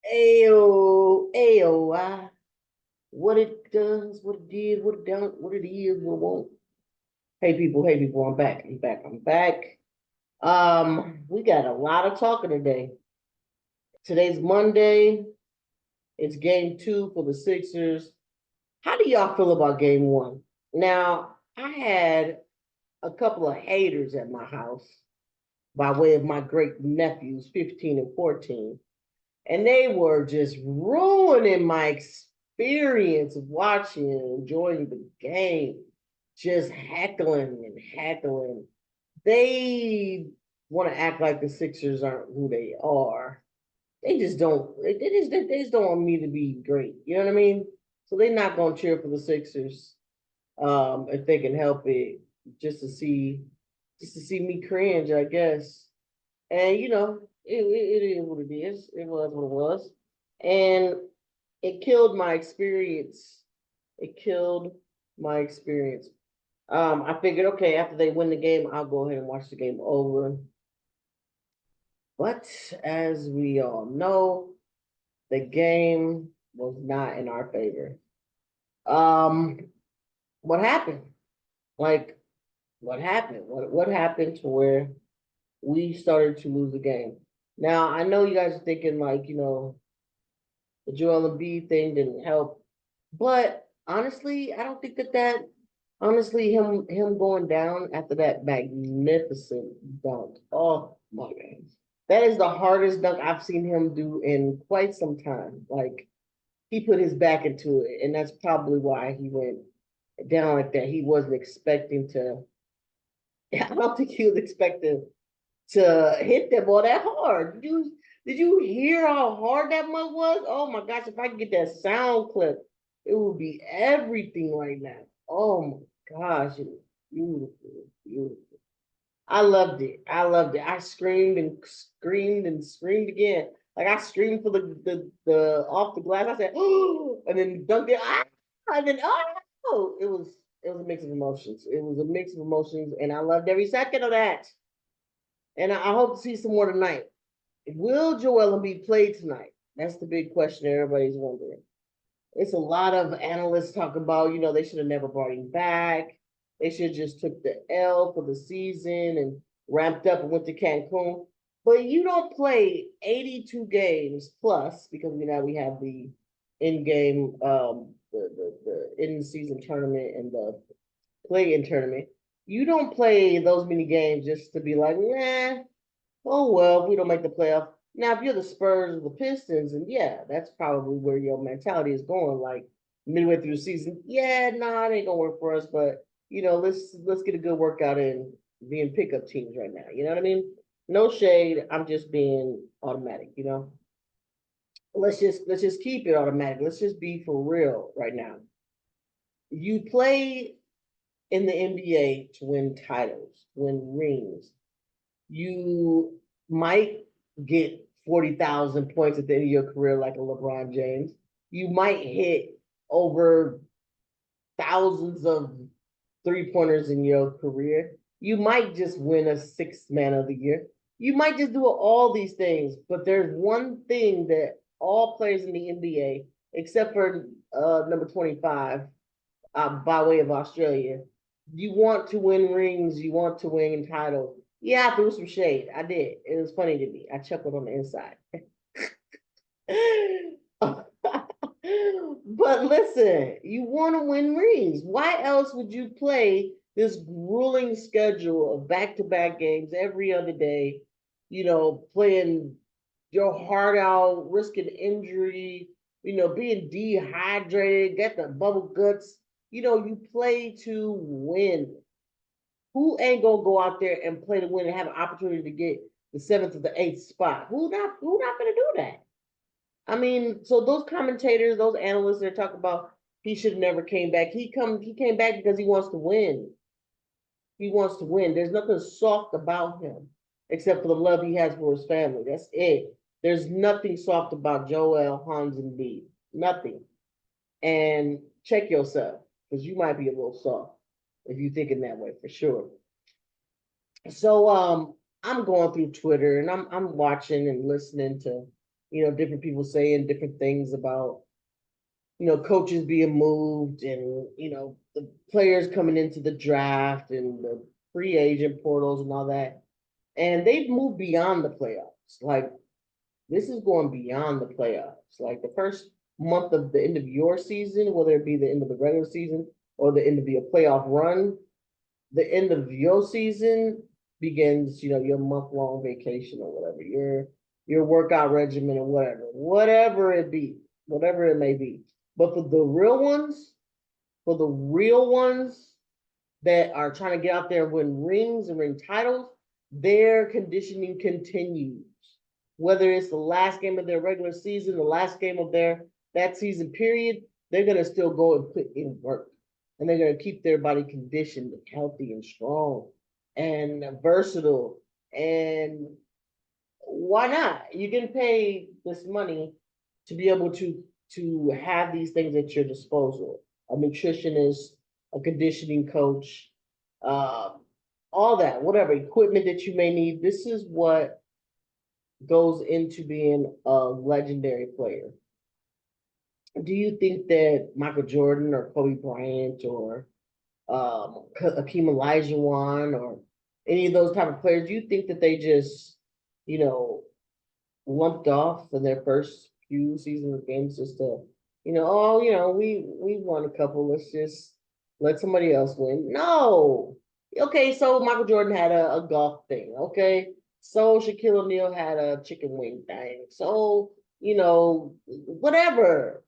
AOI, what it does, what it did, what it don't, what it is, what it won't. Hey people, I'm back. We got a lot of talking today. Today's Monday. It's game two for the Sixers. How do y'all feel about game one? Now, I had a couple of haters at my house by way of my great nephews, 15 and 14. And they were just ruining my experience of watching and enjoying the game, just heckling and heckling. They want to act like the Sixers aren't who they are. They just don't. They just don't want me to be great. You know what I mean? So they're not gonna cheer for the Sixers if they can help it, just to see, just to see me cringe, I guess. And it is what it is. It was what it was, and it killed my experience. It killed my experience. I figured, okay, after they win the game, I'll go ahead and watch the game over. But as we all know, the game was not in our favor. Um, what happened? Like, what happened? What happened to where we started to lose the game? Now I know you guys are thinking like, the Joel Embiid thing didn't help, but honestly, I don't think that honestly him going down after that magnificent dunk. Oh my God. That is the hardest dunk I've seen him do in quite some time. Like he put his back into it, and that's probably why he went down like that. He wasn't expecting to. I don't think he was expecting to hit that ball that hard. Did you hear how hard that mug was? Oh my gosh! If I could get that sound clip, it would be everything right now. Oh my gosh, it was beautiful, beautiful. I loved it. I loved it. I screamed and screamed and screamed again. Like I screamed for the off the glass. I said, oh, and then dunked it. Ah, and then oh, it was a mix of emotions. It was a mix of emotions, and I loved every second of that. And I hope to see some more tonight. Will Joel Embiid play tonight? That's the big question everybody's wondering. It's a lot of analysts talk about, they should have never brought him back. They should have just took the L for the season and ramped up and went to Cancun. But you don't play 82 games plus because we have the in-game the in-season tournament and the play-in tournament. You don't play those many games just to be like, nah, oh well, we don't make the playoff. Now, if you're the Spurs or the Pistons, and yeah, that's probably where your mentality is going. Like midway through the season, yeah, nah, it ain't gonna work for us. But let's get a good workout in being pickup teams right now. You know what I mean? No shade. I'm just being automatic. Let's just keep it automatic. Let's just be for real right now. You play in the NBA to win titles, win rings. You might get 40,000 points at the end of your career like a LeBron James. You might hit over thousands of three-pointers in your career. You might just win a sixth man of the year. You might just do all these things, but there's one thing that all players in the NBA, except for number 25, by way of Australia. You want to win rings, you want to win titles. Yeah, I threw some shade. I did. It was funny to me. I chuckled on the inside. But listen, you want to win rings. Why else would you play this grueling schedule of back-to-back games every other day? Playing your heart out, risking injury, being dehydrated, get the bubble guts. You play to win. Who ain't gonna go out there and play to win and have an opportunity to get the seventh or the eighth spot? Who not gonna do that? I mean, so those commentators, those analysts, they're talking about he should have never came back. He came back because he wants to win. He wants to win. There's nothing soft about him except for the love he has for his family. That's it. There's nothing soft about Joel, Hans, and B. Nothing. And check yourself because you might be a little soft if you're thinking that way for sure. So I'm going through Twitter and I'm watching and listening to different people saying different things about, coaches being moved and, the players coming into the draft and the free agent portals and all that. And they've moved beyond the playoffs. Like, this is going beyond the playoffs. Like, the first month of the end of your season, whether it be the end of the regular season or the end of your playoff run, the end of your season begins, your month-long vacation or whatever, your workout regimen or whatever it may be. But for the real ones that are trying to get out there and win rings and win titles, their conditioning continues. Whether it's the last game of their regular season, the last game of that season period, they're gonna still go and put in work. And they're gonna keep their body conditioned and healthy and strong and versatile. And why not? You can pay this money to be able to have these things at your disposal. A nutritionist, a conditioning coach, uh, all that, whatever equipment that you may need. This is what goes into being a legendary player. Do you think that Michael Jordan or Kobe Bryant or Hakeem Olajuwon or any of those type of players, do you think that they just, you know, lumped off in their first few seasons of games just to, we won a couple. Let's just let somebody else win. No. Okay, so Michael Jordan had a golf thing. Okay, so Shaquille O'Neal had a chicken wing thing. So whatever.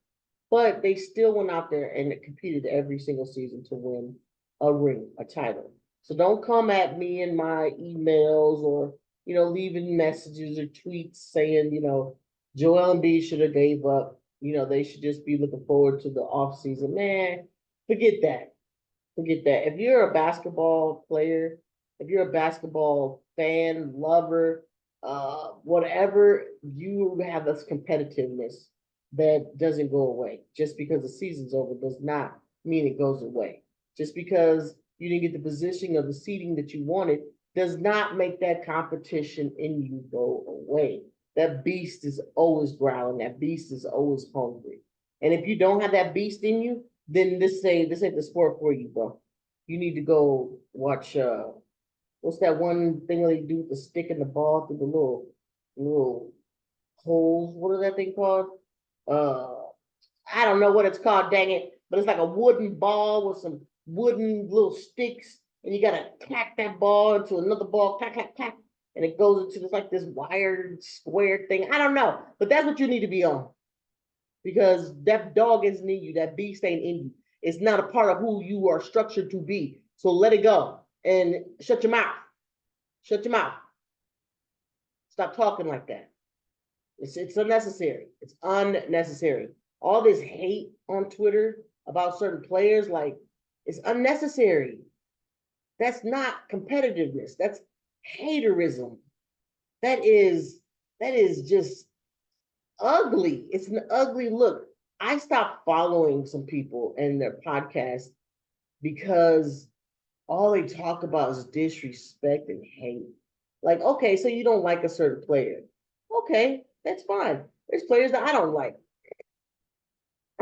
But they still went out there and competed every single season to win a ring, a title. So don't come at me in my emails or leaving messages or tweets saying, Joel Embiid should have gave up. They should just be looking forward to the off season. Man, forget that. Forget that. If you're a basketball player, if you're a basketball fan, lover, whatever, you have this competitiveness that doesn't go away. Just because the season's over does not mean it goes away. Just because you didn't get the position of the seating that you wanted does not make that competition in you go away. That beast is always growling. That beast is always hungry. And if you don't have that beast in you, then this ain't the sport for you, bro. You need to go watch what's that one thing they do with the stick and the ball through the little holes? What is that thing called? Uh I don't know what it's called, dang it, but it's like a wooden ball with some wooden little sticks, and you gotta clack that ball into another ball, clack, clack, clack, and it goes into this like this wired square thing. I don't know, but that's what you need to be on because that dog isn't in you, that beast ain't in you. It's not a part of who you are structured to be. So let it go and shut your mouth. Shut your mouth. Stop talking like that. It's unnecessary. It's unnecessary. All this hate on Twitter about certain players, like, it's unnecessary. That's not competitiveness. That's haterism. That is just ugly. It's an ugly look. I stopped following some people and their podcast because all they talk about is disrespect and hate. Like, okay, so you don't like a certain player. Okay, that's fine. There's players that I don't like.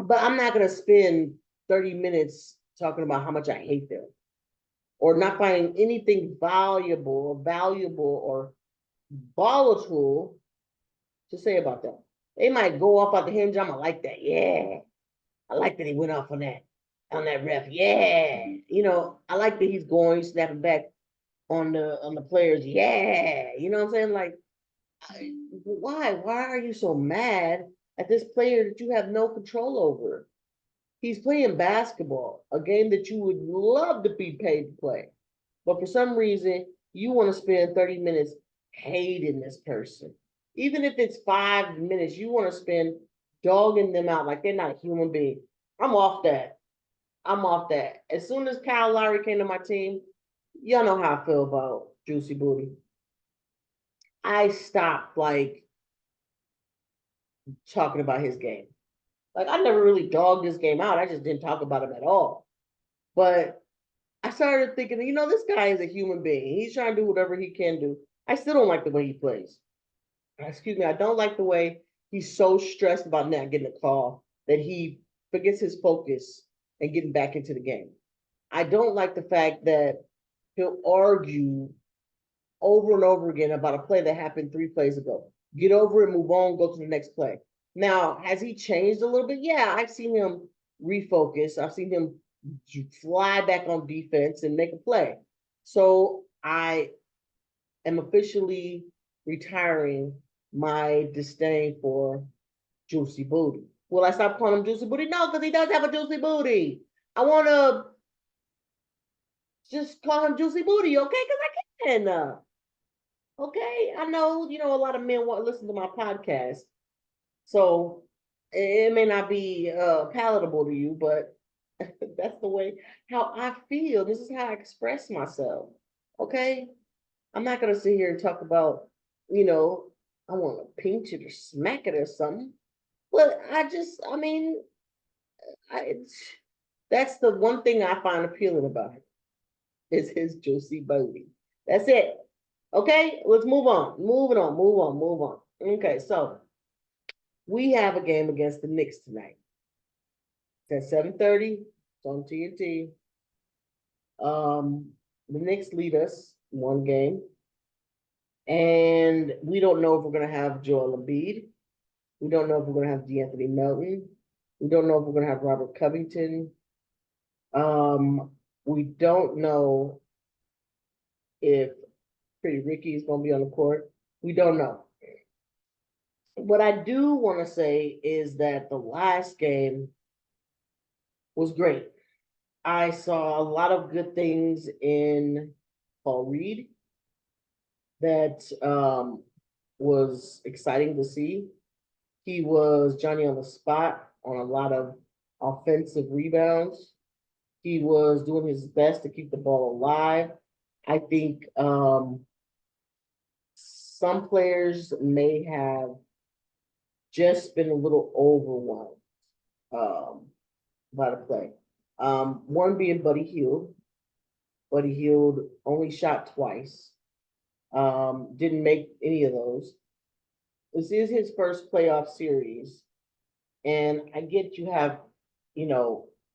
But I'm not going to spend 30 minutes talking about how much I hate them or not finding anything valuable, or volatile to say about them. They might go off at the hinge. I'm going to like that. Yeah. I like that he went off on that ref. Yeah. I like that he's going, snapping back on the players. Yeah. You know what I'm saying? Like, why? Why are you so mad at this player that you have no control over? He's playing basketball, a game that you would love to be paid to play. But for some reason, you want to spend 30 minutes hating this person. Even if it's 5 minutes, you want to spend dogging them out like they're not a human being. I'm off that. I'm off that. As soon as Kyle Lowry came to my team, y'all know how I feel about Juicy Booty. I stopped talking about his game. Like, I never really dogged this game out. I just didn't talk about him at all. But I started thinking, this guy is a human being. He's trying to do whatever he can do. I still don't like the way he plays. Excuse me, I don't like the way he's so stressed about not getting a call that he forgets his focus and getting back into the game. I don't like the fact that he'll argue over and over again about a play that happened 3 plays ago. Get over it, move on, go to the next play. Now, has he changed a little bit? Yeah, I've seen him refocus. I've seen him fly back on defense and make a play. So I am officially retiring my disdain for Juicy Booty. Will I stop calling him Juicy Booty? No, because he does have a juicy booty. I want to just call him Juicy Booty, okay? Because I can. Okay, I know, a lot of men want to listen to my podcast. So it may not be palatable to you, but that's the way how I feel. This is how I express myself. Okay? I'm not gonna sit here and talk about, I want to pinch it or smack it or something. But I that's the one thing I find appealing about it is his juicy booty. That's it. Okay, let's move on. Move on. Okay, so we have a game against the Knicks tonight. It's at 7:30. It's on TNT. The Knicks lead us 1 game. And we don't know if we're going to have Joel Embiid. We don't know if we're going to have DeAnthony Melton. We don't know if we're going to have Robert Covington. We don't know if Pretty Ricky is going to be on the court. We don't know. What I do want to say is that the last game was great. I saw a lot of good things in Paul Reed that was exciting to see. He was Johnny on the spot on a lot of offensive rebounds. He was doing his best to keep the ball alive. I think some players may have just been a little overwhelmed by the play. One being Buddy Hield. Buddy Hield only shot twice. Didn't make any of those. This is his first playoff series. And I get you have,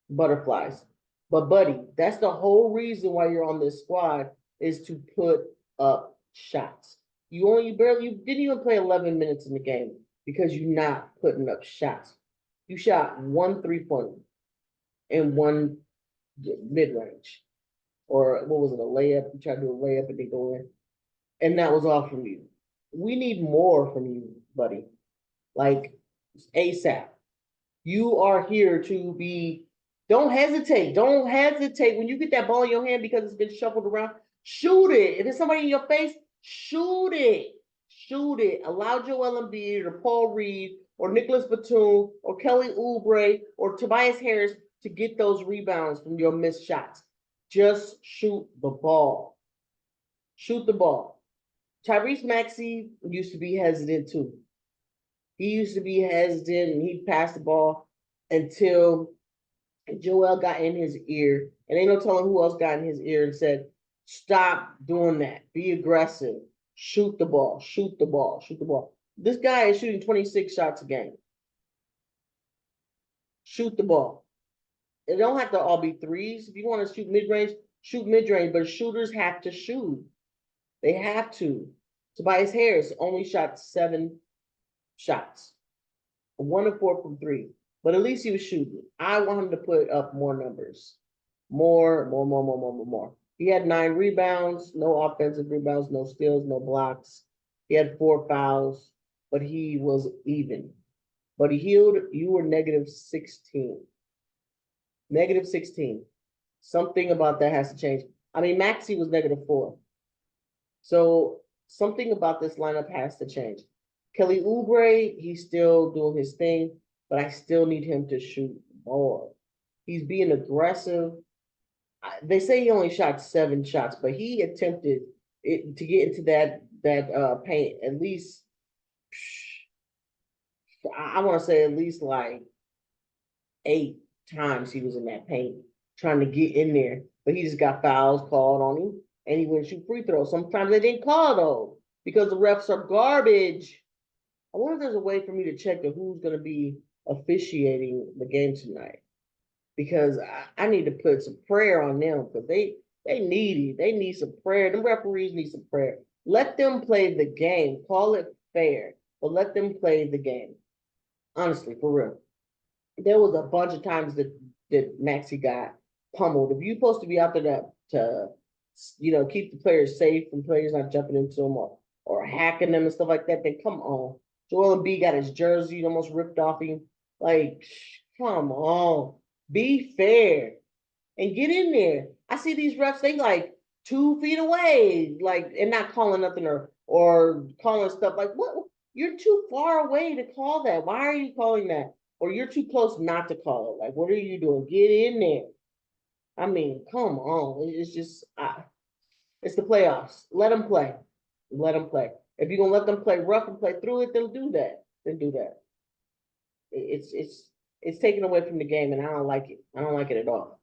butterflies. But Buddy, that's the whole reason why you're on this squad is to put up shots. You didn't even play 11 minutes in the game because you're not putting up shots. You shot 1 3-pointer and 1 mid-range. Or what was it, a layup? You tried to do a layup and they go in. And that was all from you. We need more from you, buddy. Like ASAP. You are here to be, don't hesitate. Don't hesitate. When you get that ball in your hand because it's been shuffled around, shoot it. If there's somebody in your face, shoot it. Shoot it. Allow Joel Embiid or Paul Reed or Nicholas Batum or Kelly Oubre or Tobias Harris to get those rebounds from your missed shots. Just shoot the ball. Shoot the ball. Tyrese Maxey used to be hesitant too. He used to be hesitant and he'd pass the ball until Joel got in his ear. And ain't no telling who else got in his ear and said, stop doing that. Be aggressive. Shoot the ball. Shoot the ball. Shoot the ball. This guy is shooting 26 shots a game. Shoot the ball. It don't have to all be threes. If you want to shoot mid-range, shoot mid-range. But shooters have to shoot. They have to. Tobias Harris only shot 7 shots. 1 of 4 from 3. But at least he was shooting. I want him to put up more numbers. More. He had 9 rebounds, no offensive rebounds, no steals, no blocks. He had 4 fouls, but he was even. But Hield, you were negative 16. Negative 16. Something about that has to change. I mean, Maxey was negative 4. So something about this lineup has to change. Kelly Oubre, he's still doing his thing, but I still need him to shoot more. He's being aggressive. They say he only shot 7 shots, but he attempted it to get into that paint at least. I want to say at least like 8 times he was in that paint trying to get in there, but he just got fouls called on him, and he wouldn't shoot free throws. Sometimes they didn't call those because the refs are garbage. I wonder if there's a way for me to check who's going to be officiating the game tonight, because I need to put some prayer on them, because they need it. They need some prayer. The referees need some prayer. Let them play the game. Call it fair, but let them play the game. Honestly, for real. There was a bunch of times that Maxi got pummeled. If you're supposed to be out there to keep the players safe and players not jumping into them or hacking them and stuff like that, then come on. Joel Embiid got his jersey almost ripped off him. Like, come on. Be fair and get in there. I see these refs, they like 2 feet away, like, and not calling nothing or calling stuff like, what? You're too far away to call that. Why are you calling that? Or you're too close not to call it. Like, what are you doing? Get in there. I mean, come on. It's just, it's the playoffs. Let them play. Let them play. If you're gonna let them play rough and play through it, then do that. Then do that. It's taken away from the game, and I don't like it. I don't like it at all.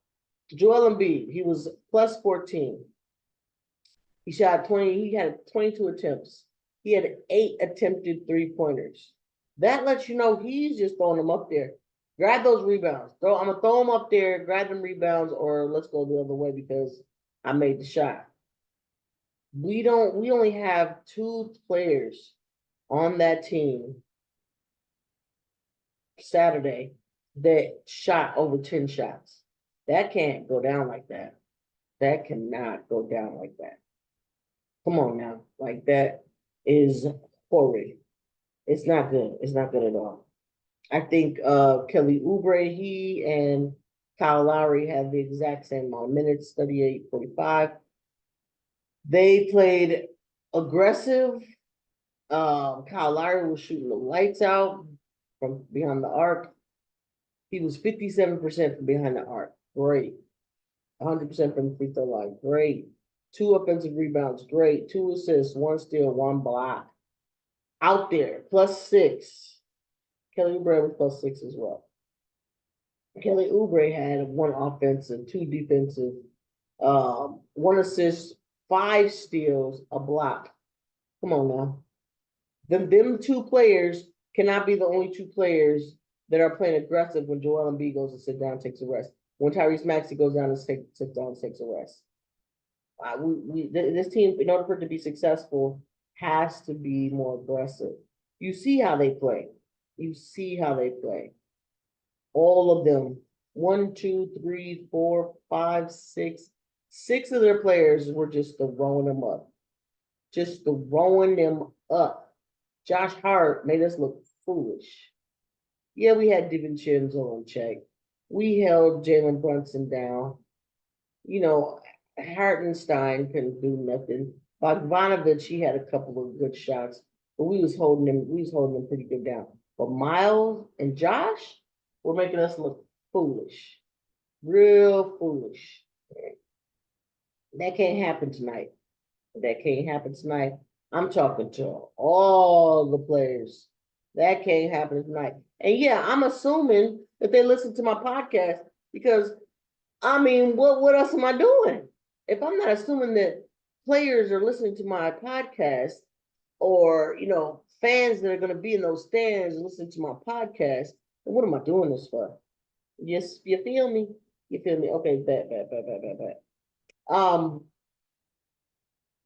Joel Embiid, he was plus 14. He shot 20, he had 22 attempts. He had 8 attempted 3-pointers. That lets you know he's just throwing them up there. Grab those rebounds. I'm gonna throw them up there, grab them rebounds, or let's go the other way because I made the shot. We only have 2 players on that team Saturday that shot over 10 shots. That can't go down like that. That cannot go down like that. Come on now. Like, that is horrid. It's not good. It's not good at all. I think Kelly Oubre, he and Kyle Lowry had the exact same amount of minutes, 38, 45. They played aggressive. Kyle Lowry was shooting the lights out from behind the arc. He was 57% from behind the arc. Great. 100% from the free throw line. Great. 2 offensive rebounds. Great. 2 assists, 1 steal, 1 block. Out there, +6. Kelly Oubre was +6 as well. Kelly Oubre had 1 offensive, 2 defensive, 1 assist, 5 steals, a block. Come on now. Them 2 players cannot be the only 2 players that are playing aggressive when Joel Embiid goes to sit down and takes a rest. When Tyrese Maxey goes down and sits down and takes a rest. This team, in order for it to be successful, has to be more aggressive. You see how they play. You see how they play. All of them. 1, 2, 3, 4, 5, 6. 6 of their players were just throwing them up. Just throwing them up. Josh Hart made us look foolish. Yeah, we had DiVincenzo in check. We held Jalen Brunson down. Hartenstein couldn't do nothing. Bogdanovich, he had a couple of good shots, but we was holding him pretty good down. But Miles and Josh were making us look foolish. Real foolish. That can't happen tonight. That can't happen tonight. I'm talking to all the players. That can't happen tonight. And yeah, I'm assuming that they listen to my podcast because, I mean, what else am I doing? If I'm not assuming that players are listening to my podcast or, fans that are going to be in those stands and listen to my podcast, then what am I doing this for? Yes, you feel me? You feel me? Okay, bad.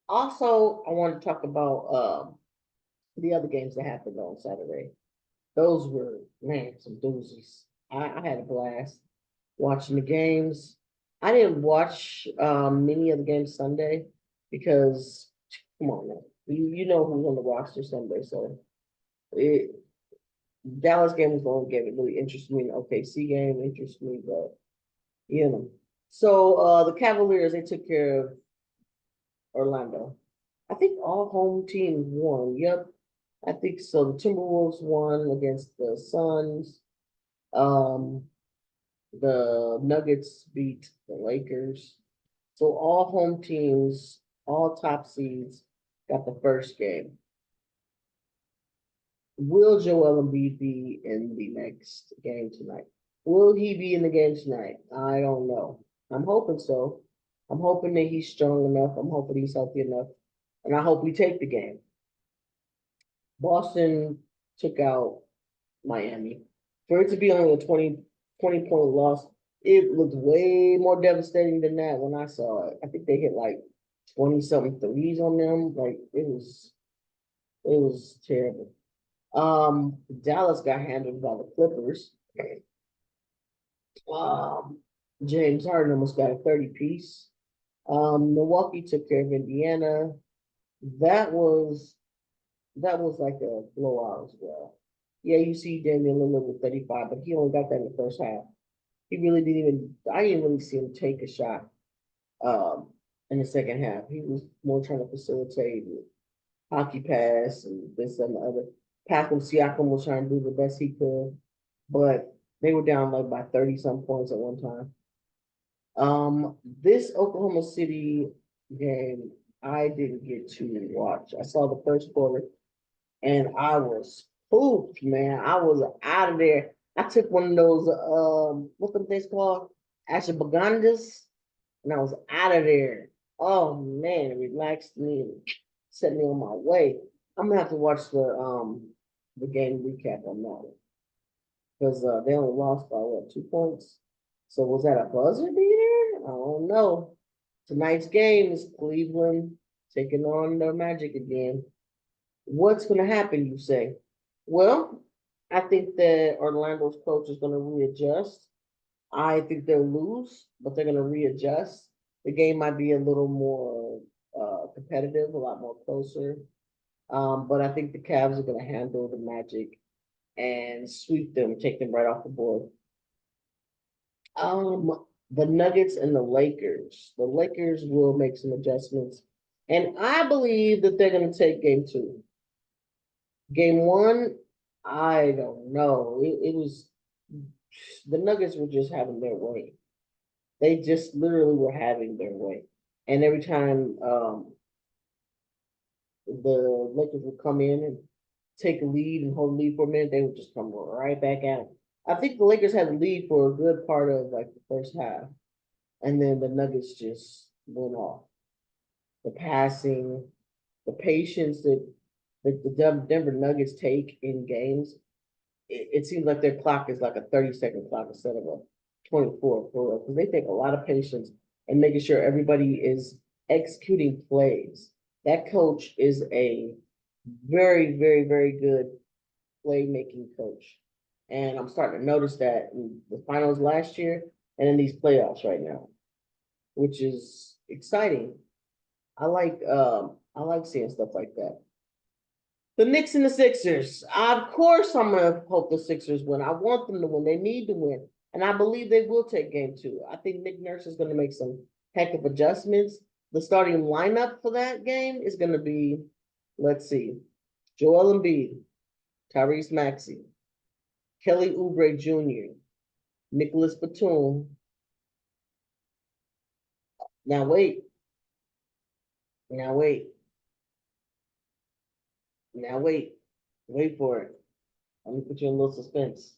Also, I want to talk about the other games that happened on Saturday. Those were, man, some doozies. I had a blast watching the games. I didn't watch many of the games Sunday because, come on now, you know who's on the roster Sunday, so Dallas game was the only game that really interested me. The OKC game interested me, but So the Cavaliers, they took care of Orlando. I think all home teams won. Yep, I think so. The Timberwolves won against the Suns. The Nuggets beat the Lakers. So all home teams, all top seeds got the first game. Will Joel Embiid be in the next game tonight? Will he be in the game tonight? I don't know. I'm hoping so. I'm hoping that he's strong enough. I'm hoping he's healthy enough. And I hope we take the game. Boston took out Miami. For it to be only a 20 point loss, it looked way more devastating than that when I saw it. I think they hit like 20 something threes on them. Like it was terrible. Dallas got handled by the Clippers. Um, James Harden almost got a 30 piece. Milwaukee took care of Indiana. That was that was like a blowout as well. Yeah, you see Damian Lillard with 35, but he only got that in the first half. He really didn't even I didn't really see him take a shot um in the second half. He was more trying to facilitate hockey pass and this and the other. Pascal Siakam was trying to do the best he could, but they were down like by 30 some points at one time. This Oklahoma City game, I didn't get to watch. I saw the first quarter and I was pooped, man. I was out of there. I took one of those what the things called? Ashwagandhas, and I was out of there. Oh man, it relaxed me and set me on my way. I'm gonna have to watch the game recap on that one because they only lost by what 2 points. So was that a buzzer beater? I don't know. Tonight's game is Cleveland taking on the Magic again. What's going to happen, you say? Well, I think that Orlando's coach is going to readjust. I think they'll lose, but they're going to readjust. The game might be a little more competitive, a lot more closer. But I think the Cavs are going to handle the Magic and sweep them, take them right off the board. The Nuggets and the Lakers. The Lakers will make some adjustments, and I believe that they're going to take game two. Game one, I don't know. It was the Nuggets were just having their way. They just literally were having their way, and every time the Lakers would come in and take a lead and hold a lead for a minute, they would just come right back at them. I think the Lakers had the lead for a good part of like the first half, and then the Nuggets just went off. The passing, the patience that the Denver Nuggets take in games, it seems like their clock is like a 30-second clock instead of a 24 for because they take a lot of patience and making sure everybody is executing plays. That coach is a very, very, very good playmaking coach. And I'm starting to notice that in the finals last year and in these playoffs right now, which is exciting. I like seeing stuff like that. The Knicks and the Sixers. Of course, I'm gonna hope the Sixers win. I want them to win. They need to win, and I believe they will take game two. I think Nick Nurse is gonna make some heck of adjustments. The starting lineup for that game is gonna be, let's see, Joel Embiid, Tyrese Maxey, Kelly Oubre Jr., Nicholas Batum. Now wait, now wait, now wait for it. Let me put you in a little suspense.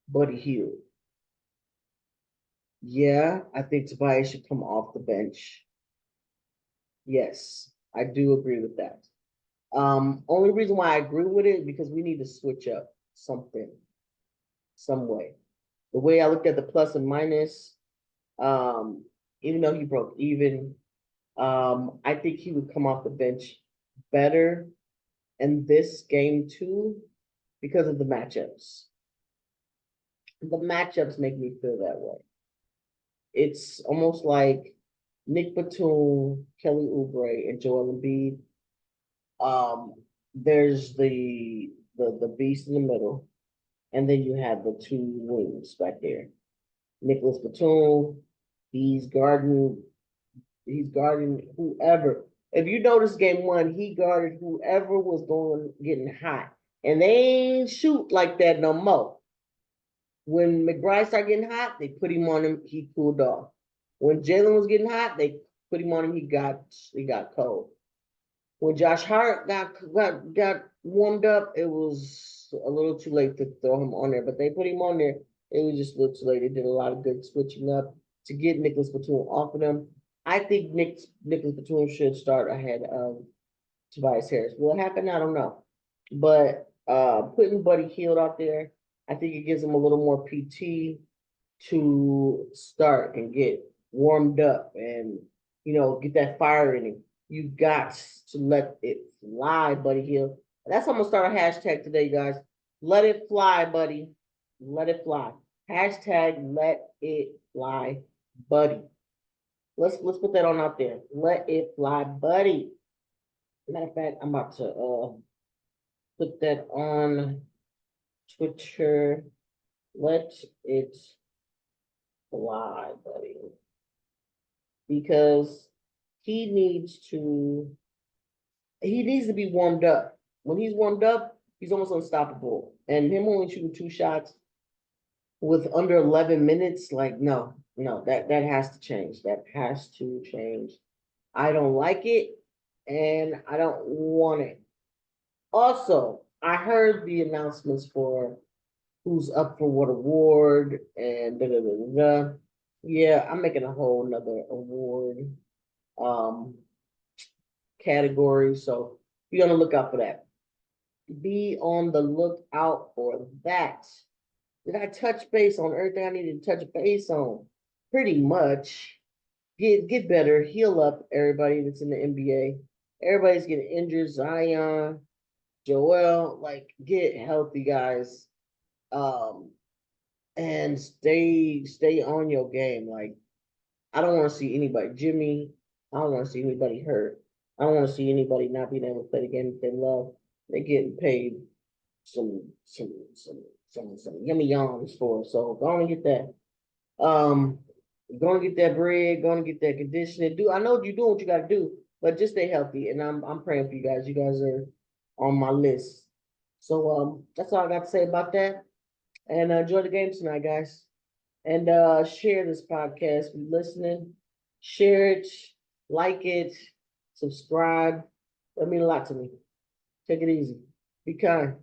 Buddy Hield. Yeah, I think Tobias should come off the bench. Yes, I do agree with that. Only reason why I agree with it because we need to switch up something, some way. The way I looked at the plus and minus, um, even though he broke even, I think he would come off the bench better in this game too because of the matchups. The matchups make me feel that way. It's almost like Nick Batum, Kelly Oubre, and Joel Embiid. There's the beast in the middle, and then you have the two wings back there. Nicholas Batum, he's guarding he's guarding whoever. If you notice game one, he guarded whoever was going getting hot. And they ain't shoot like that no more. When McBride started getting hot, they put him on him, he cooled off. When Jalen was getting hot, they put him on him, he got cold. When Josh Hart got warmed up, it was a little too late to throw him on there, but they put him on there. It was just a little too late. They did a lot of good switching up to get Nicholas Batum off of them. I think Nicholas Batum should start ahead of Tobias Harris. Will it happen? I don't know. But Putting Buddy Hield out there, I think it gives him a little more PT to start and get warmed up and get that fire in him. You got to let it fly, Buddy Hield. That's how I'm gonna start a hashtag today, guys. Let it fly, buddy. Let it fly. Hashtag let it fly, buddy. Let's put that on out there. Let it fly, buddy. Matter of fact, I'm about to put that on Twitter. Let it fly, buddy. Because he needs to be warmed up. When he's warmed up, he's almost unstoppable. And him only shooting 2 shots with under 11 minutes, like no, that has to change. That has to change. I don't like it, and I don't want it. Also, I heard the announcements for who's up for what award and da da da da. Yeah, I'm making a whole nother award um category, so be on the lookout for that. Be on the lookout for that. Did I touch base on everything I needed to touch base on? Pretty much. Get better, heal up, everybody that's in the NBA. Everybody's getting injured. Zion, Joel, like get healthy, guys. Um, and stay on your game. Like I don't want to see anybody, Jimmy. I don't want to see anybody hurt. I don't want to see anybody not being able to play the game that they love. They're getting paid some yummy yums for. So go on and get that. Um, go and get that bread. Go and get that conditioning. I know you're doing what you got to do, but just stay healthy. And I'm praying for you guys. You guys are on my list. So that's all I got to say about that. And enjoy the game tonight, guys. And share this podcast. Be listening. Share it, like it, subscribe. That means a lot to me. Take it easy. Be kind.